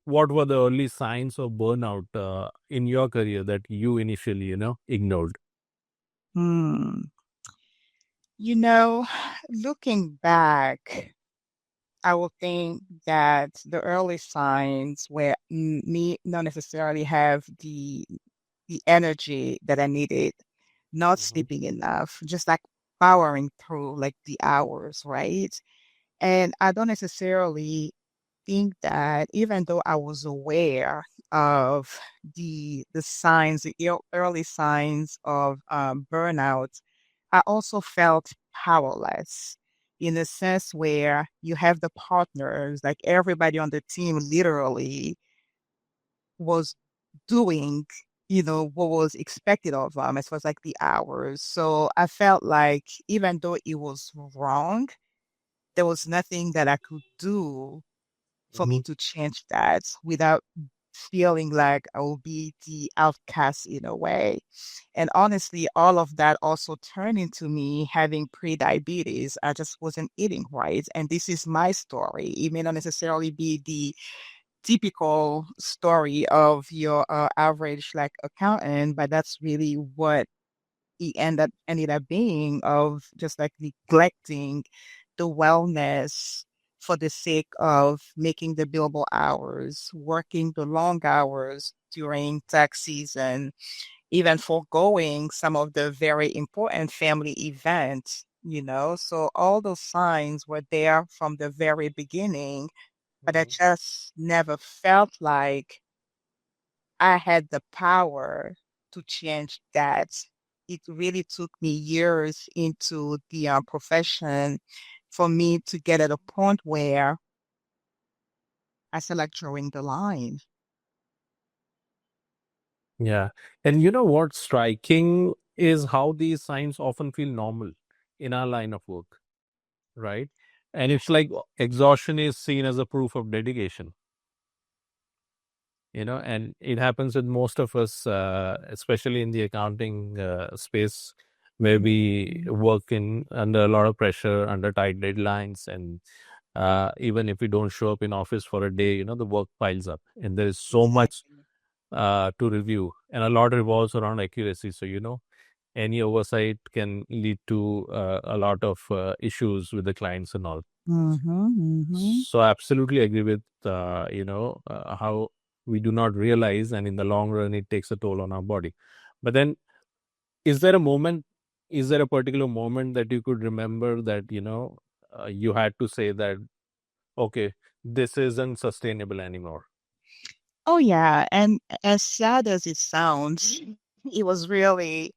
what were the early signs of burnout in your career that you initially, ignored? Hmm. You know, looking back, I would think that the early signs were me not necessarily have the energy that I needed, not Hmm. sleeping enough, just like powering through like the hours, right? And I don't necessarily think that even though I was aware of the signs, the early signs of burnout, I also felt powerless in a sense where you have the partners, like everybody on the team literally was doing, what was expected of them as far as like the hours. So I felt like even though it was wrong, there was nothing that I could do for Hmm. me to change that without feeling like I will be the outcast in a way. And honestly, all of that also turned into me having pre-diabetes. I just wasn't eating right. And this is my story. It may not necessarily be the typical story of your average like accountant, but that's really what he ended up being of just like neglecting the wellness for the sake of making the billable hours, working the long hours during tax season, even foregoing some of the very important family events. So all those signs were there from the very beginning, but I Hmm. just never felt like I had the power to change that. It really took me years into the profession for me to get at a point where I feel like drawing the line. Yeah. And you know what's striking is how these signs often feel normal in our line of work, right? And it's like exhaustion is seen as a proof of dedication, and it happens with most of us, especially in the accounting space, where we Mhm. work in under a lot of pressure, under tight deadlines, and even if we don't show up in office for a day, the work piles up, and there is so much Exactly. to review, and a lot revolves around accuracy. So any oversight can lead to a lot of issues with the clients and all. Mm-hmm, mm-hmm. So I absolutely agree with how we do not realize, and in the long run, it takes a toll on our body. But then, is there a moment? Is there a particular moment that you could remember that you had to say that, okay, this isn't sustainable anymore? Oh yeah, and as sad as it sounds, it was really